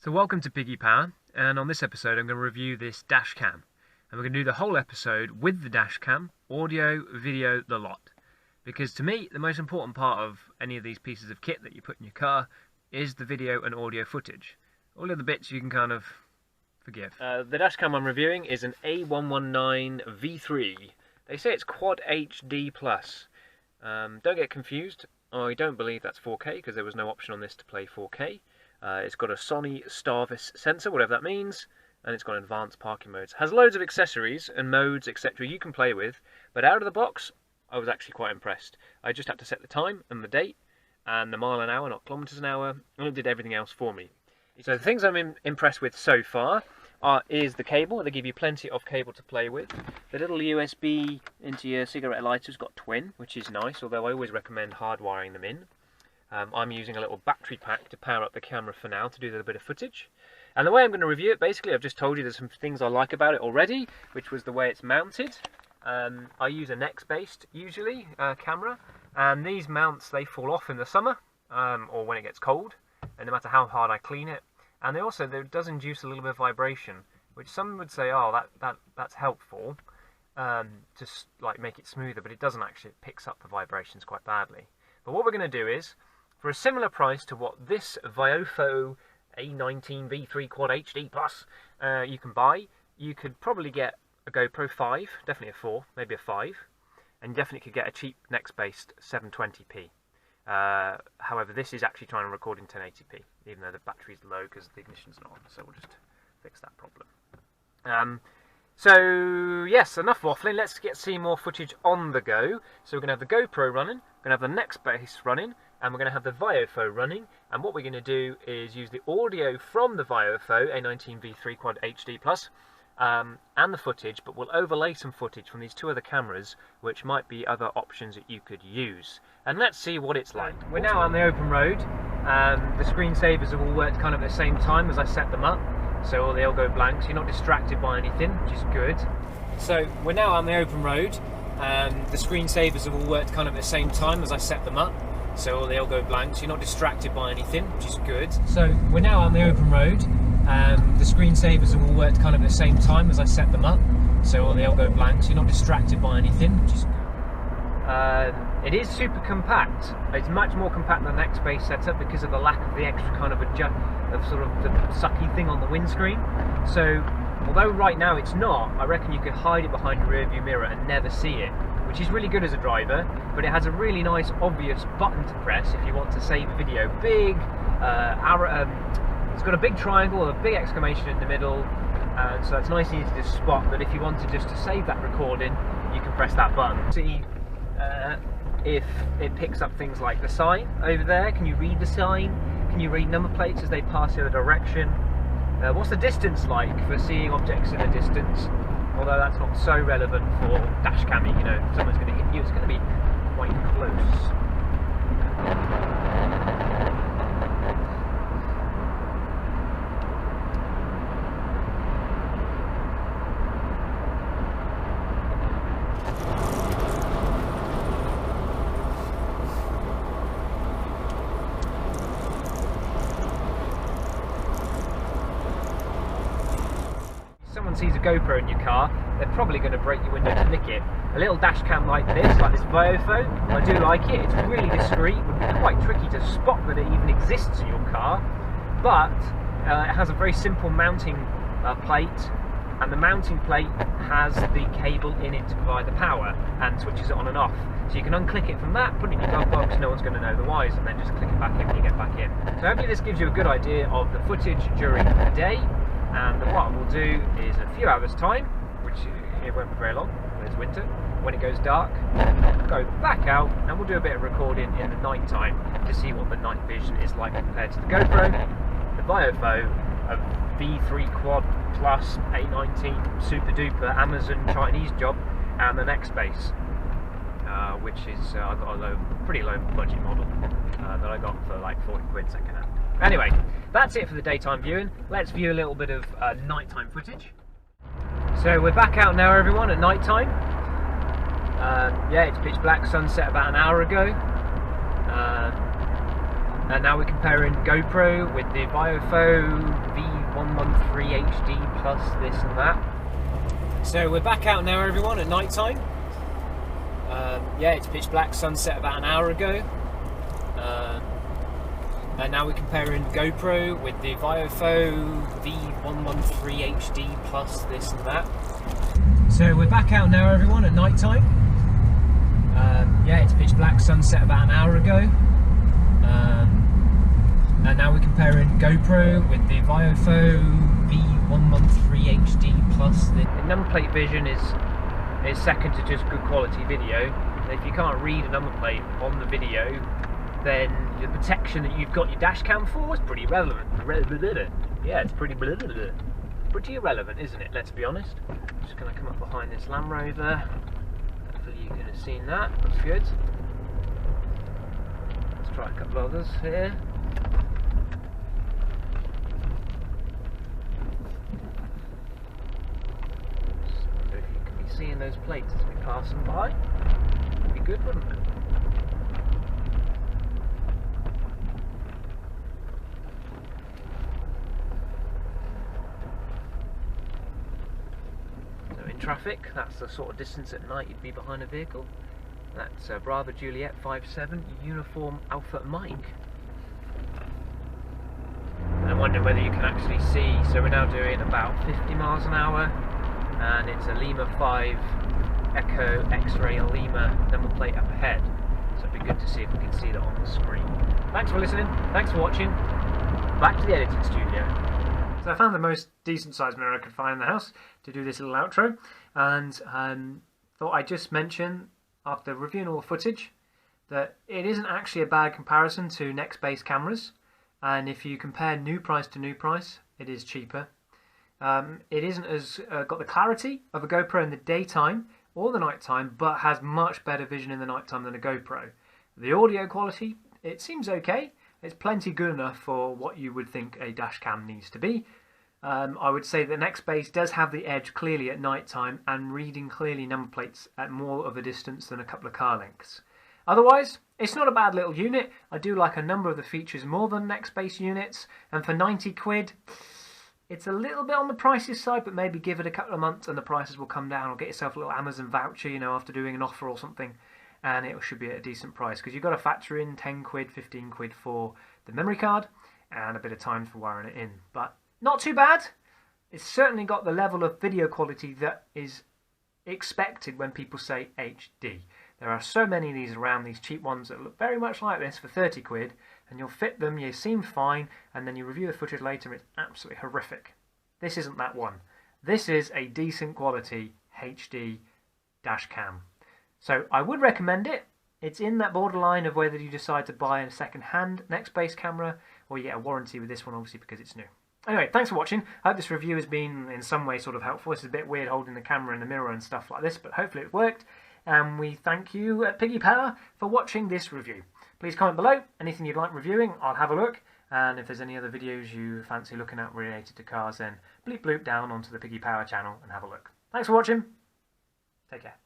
So welcome to Piggypower, and on this episode I'm going to review this dash cam. And we're going to do the whole episode with the dash cam, audio, video, the lot. Because to me, the most important part of any of these pieces of kit that you put in your car is the video and audio footage. All of the bits you can kind of forgive. The dash cam I'm reviewing is an A119 V3. They say it's Quad HD+. Don't get confused, I don't believe that's 4K because there was no option on this to play 4K. It's got a Sony Starvis sensor, whatever that means, and it's got advanced parking modes. Has loads of accessories and modes, etc. you can play with, but out of the box, I was actually quite impressed. I just had to set the time and the date and the mile an hour, not kilometers an hour, and it did everything else for me. So the things I'm impressed with so far is the cable. They give you plenty of cable to play with. The little USB into your cigarette lighter's got twin, which is nice, although I always recommend hardwiring them in. I'm using a little battery pack to power up the camera for now to do a little bit of footage. And the way I'm going to review it, basically, I've just told you there's some things I like about it already, which was the way it's mounted. I use a Nextbase, usually, camera, and these mounts, they fall off in the summer, or when it gets cold, and no matter how hard I clean it. And it does induce a little bit of vibration, which some would say, oh, that's helpful, to like make it smoother, but it doesn't actually. It picks up the vibrations quite badly. But what we're going to do is, for a similar price to what this VIOFO A19 V3 Quad HD Plus you can buy, you could probably get a GoPro 5, definitely a 4, maybe a 5, and definitely could get a cheap Nextbase 720p. However, this is actually trying to record in 1080p, even though the battery's low because the ignition's not on, so we'll just fix that problem. So yes, enough waffling, let's see more footage on the go. So we're going to have the GoPro running, we're going to have the Nextbase running, and we're going to have the VIOFO running, and what we're going to do is use the audio from the VIOFO A19 V3 Quad HD Plus, and the footage, but we'll overlay some footage from these two other cameras, which might be other options that you could use. And let's see what it's like. We're now on the open road. The screensavers have all worked kind of at the same time as I set them up, so they all go blank, so you're not distracted by anything, which is good. So we're now on the open road. The screensavers have all worked kind of at the same time as I set them up, so they all go blank, so you're not distracted by anything, which is good. So we're now on the open road. The screensavers have all worked kind of at the same time as I set them up, so they all go blank, so you're not distracted by anything, which is good. It is super compact. It's much more compact than the Nextbase setup because of the lack of the extra kind of sort of the sucky thing on the windscreen. So although right now it's not, I reckon you could hide it behind a rear view mirror and never see it, which is really good as a driver, but it has a really nice obvious button to press if you want to save a video. Big it's got a big triangle with a big exclamation in the middle, so that's nice and easy to spot, but if you wanted just to save that recording, you can press that button. See if it picks up things like the sign over there. Can you read the sign? Can you read number plates as they pass the other direction? What's the distance like for seeing objects in a distance? Although that's not so relevant for dash camming, you know, if someone's going to hit you, it's going to be quite close. Sees a GoPro in your car, they're probably going to break your window to nick it. A little dash cam like this VIOFO, I do like it. It's really discreet. It would be quite tricky to spot that it even exists in your car, but it has a very simple mounting plate, and the mounting plate has the cable in it to provide the power and switches it on and off. So you can unclick it from that, put it in your glove box, no one's going to know the whys, and then just click it back in when you get back in. So hopefully this gives you a good idea of the footage during the day. And what we'll do is in a few hours time, which it won't be very long, when it's winter, when it goes dark, go back out and we'll do a bit of recording in the night time to see what the night vision is like compared to the GoPro, the VIOFO, a V3 Quad Plus A19 super duper Amazon Chinese job, and the Nextbase, which is I've got a pretty low budget model that I got for like 40 quid second hand. Anyway, that's it for the daytime viewing. Let's view a little bit of nighttime footage. So we're back out now, everyone, at nighttime. Yeah, it's pitch black, sunset about an hour ago. And now we're comparing GoPro with the VIOFO V113 HD plus this and that. So we're back out now, everyone, at night time. Yeah, it's pitch black, sunset about an hour ago. And now we're comparing GoPro with the VIOFO V113 HD plus this and that. So we're back out now, everyone, at night time. Yeah, it's pitch black, sunset about an hour ago. And now we're comparing GoPro with the VIOFO V113 HD plus. The number plate vision is second to just good quality video. And if you can't read a number plate on the video, then the protection that you've got your dash cam for is pretty relevant. Yeah, it's pretty irrelevant, isn't it? Let's be honest. Just going to come up behind this Land Rover. Hopefully you can have seen that. That's good. Let's try a couple of others here. Just wonder if you can be seeing those plates as we pass them by. Would be good, wouldn't it? Traffic, that's the sort of distance at night you'd be behind a vehicle. That's Bravo Juliet 57 Uniform Alpha Mike. And I'm wondering whether you can actually see, so we're now doing about 50 miles an hour, and it's a Lima 5 Echo X-Ray Lima number plate up ahead. So it'd be good to see if we can see that on the screen. Thanks for listening, thanks for watching. Back to the editing studio. So I found the most decent sized mirror I could find in the house to do this little outro, and thought I'd just mention, after reviewing all the footage, that it isn't actually a bad comparison to Nextbase cameras, and if you compare new price to new price, it is cheaper. It isn't as got the clarity of a GoPro in the daytime or the nighttime, but has much better vision in the nighttime than a GoPro. The audio quality, it seems okay. It's plenty good enough for what you would think a dash cam needs to be. I would say that Nextbase does have the edge clearly at night time and reading clearly number plates at more of a distance than a couple of car lengths. Otherwise, it's not a bad little unit. I do like a number of the features more than Nextbase units, and for 90 quid, it's a little bit on the pricey side, but maybe give it a couple of months and the prices will come down, or get yourself a little Amazon voucher, you know, after doing an offer or something, and it should be at a decent price, because you've got to factor in 10 quid, 15 quid for the memory card and a bit of time for wiring it in. But not too bad. It's certainly got the level of video quality that is expected when people say HD. There are so many of these around, these cheap ones that look very much like this for 30 quid, and you'll fit them, you seem fine, and then you review the footage later and it's absolutely horrific. This isn't that one. This is a decent quality HD dash cam. So I would recommend it. It's in that borderline of whether you decide to buy a second-hand Nextbase camera or you get a warranty with this one, obviously, because it's new. Anyway, thanks for watching. I hope this review has been in some way sort of helpful. It's a bit weird holding the camera in the mirror and stuff like this, but hopefully it worked. And we thank you at Piggypower for watching this review. Please comment below anything you'd like reviewing. I'll have a look. And if there's any other videos you fancy looking at related to cars, then bleep bloop down onto the Piggypower channel and have a look. Thanks for watching. Take care.